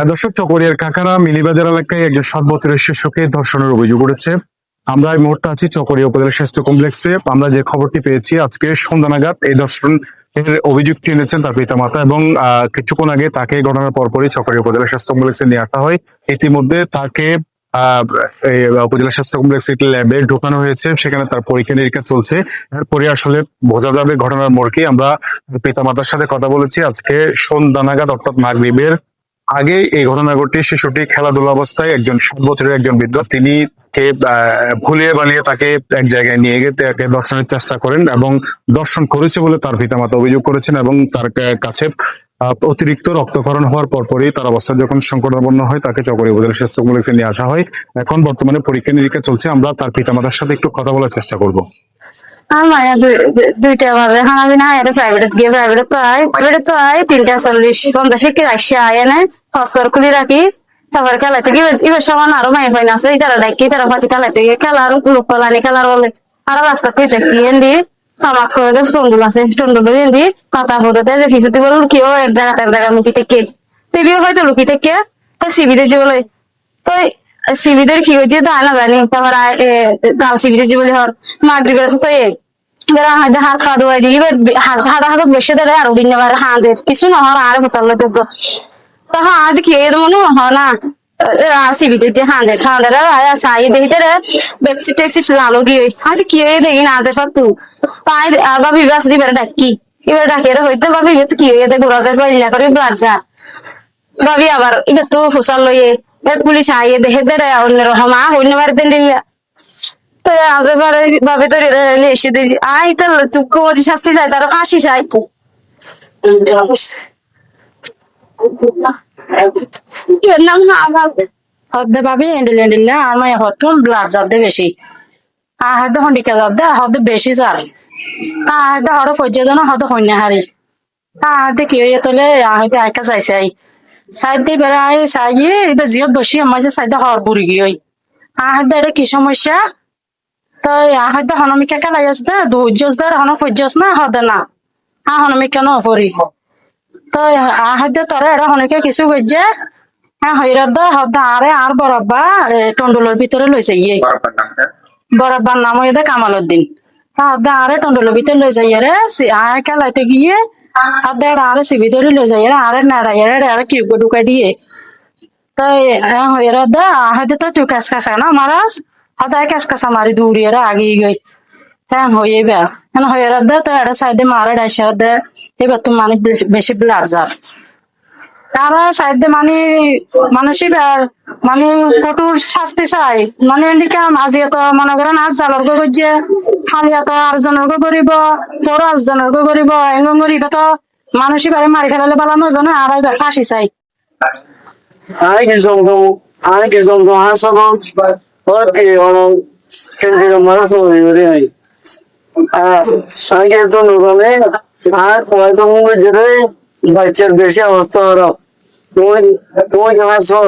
দর্শক, চকরিয়ার কাকারা মিলিবাজার এলাকায় একজন 7 বছরের শিশুকে ধর্ষণের অভিযোগ উঠেছে। আমরা এই মুহূর্তে আছি চকরিয়া উপজেলা স্বাস্থ্য কমপ্লেক্সে। আমরা যে খবরটি পেয়েছি, আজকে সন্ধ্যা নাগাদ এই ধর্ষণ এর অভিযোগটি এনেছেন তার পিতা মাতা, এবং কিছুক্ষণ আগে তাকে ঘটনার পরপরই চকরিয়া উপজেলা স্বাস্থ্য কমপ্লেক্সে নিয়ে আসা হয়। ইতিমধ্যে তাকে উপজেলা স্বাস্থ্য কমপ্লেক্স একটি ল্যাবে ঢোকানো হয়েছে, সেখানে তার পরীক্ষা নিরীক্ষা চলছে। এরপরে আসলে বোঝা যাবে ঘটনার মোড় কি। আমরা পিতা মাতার সাথে কথা বলেছি। আজকে সন্ধ্যা নাগাদ অর্থাৎ মাগরিবের আগে এই ঘটনা ঘটে। শিশুটি খেলাধুলা অবস্থায় একজন 7 বছরের একজন বৃদ্ধ, তিনি ভুলিয়ে বানিয়ে তাকে এক জায়গায় নিয়ে গিয়ে তাকে দর্শনের চেষ্টা করেন এবং দর্শন করেছে বলে তার পিতামাতা অভিযোগ করেছেন, এবং তার কাছে অতিরিক্ত রক্তক্ষরণ হওয়ার পরপরই তার অবস্থা যখন সংকটাপন্ন হয়, তাকে চকরিয়া উপজেলা স্বাস্থ্য কমপ্লেক্সে নিয়ে আসা হয়। এখন বর্তমানে পরীক্ষা নিরীক্ষা চলছে। আমরা তার পিতামাতার সাথে একটু কথা বলার চেষ্টা করব। দুইটা বাজে খানা পিনা আয় প্রাইভেট গিয়ে প্রাইভেট তো আয় 3:40-50 কি আসছে আয় এনে ফসর খুলি রাখি। তারপর খেলাতে গিয়ে এবার সমান আরো মাই হয় না আছে তারা ডাকি তারা পাতি খেলাতে গিয়ে খেলার লোক পালানি খেলার বলে আরো রাস্তাতে দেখি এন্ডি তামাক করে টন্ডুল আছে টন্ডুল এন্ডি পাতা ফটোতে ফিসুতি বলে লুকিও এক জায়গা লুকি থেকে তেবিও হয়তো লুকি থেকে তো সিবিতে যে বলে তো সিবিদের কি হয়েছে তা না জানি। তারপর গাল সিবিদের যে বলে হর মাগরিবের তো এবার হাতে হাত খাওয়া দাওয়া দিই। এবার হাঁটা হাতে বসে দেয় আরো দিন এবার হাঁদের কিছু না হওয়ার আর ফসল তো হাত খেয়ে মনে হয় না সিবিদের যে হাঁদের সাই দেখতে বেক্সি টেক্সি লালো গিয়ে হাতে খেয়ে দেখি না যে পারতু তাই আর ভাবি বাস দিবার ডাকি এবার ডাকি হইতে ভাবি কি হয়ে ঘোরা যায় ইলা করে ব্লাড যা ভাবি আবার এবার তো ফসল লইয়ে পুলিশ আইয়ে দেখে দেয় অন্যরকম অন্য বাড়িতে দিয়া তো আগে পরে ভাবে তো এসে দিই আই তো চুক্কু মজি শাস্তি চাই তারও ফাঁসি চাই হদ্দে ভাবি এন্ডিল এন্ডিল না আর মাই হতুন ব্লাড যাতে বেশি হয়তো হন্ডিকা যাতে হদ্দে বেশি যার হয়তো হড় ফজ্জে জানো হয়তো হন্যা হারি হয়তো কি হয়ে তোলে হয়তো একা চাইছে আই সাইড দিয়ে বেড়াই চাইয়ে এবার জিয়ত বসি আমার যে সাইডে হর বুড়ি গিয়ে হয়তো এটা কি সমস্যা তো হয়তো হনমিকা খেলাই আস না দুর্যস ধর হন ফজ্জস না হদে না হনমিকা ন পরি তো হয়তো তোরা এটা হনকে কিছু হয়েছে হইরাদ হদা আরে আর বরাব্বা টন্ডুলের ভিতরে লইছে গিয়ে বরাব্বার নাম হয়ে কামালউদ্দিন হদা আরে টন্ডুলের ভিতরে লই যাই রে আর খেলাইতে গিয়ে হদা আরে সিবি ধরে লই যাই রে আরে নাড়াই রে আরে কিউব ঢুকাই দিয়ে তো হইরাদ হয়তো তো তুই কাজ কাছা না মারাস হদায় কাজ কাছা মারি দূরিয়ে আগে গই তাই হয়ে বা হয়ে রাত তো এটা সাইডে মারা ডাইসা দে এবার তো মানে বেশি ব্লাড যার তারা সাইডে মানে মানুষই মানে কঠোর শাস্তি চাই মানে এদিকে আজি তো মনে করেন আজ জালর গো করছে খালিয়া তো আর জনের গো করিব পর 8 জনের গো করিব এঙ্গন করিব তো মানুষই বারে মারি ফেলালে বালা নইব না আর এবার ফাঁসি চাই I que son dos asados porque uno que se más sobre ahí আগে তো নগলে আর হয়তো মুখে যেতে বাচ্চার বেশি অবস্থা হলো তুমি তুমি কেমন আছো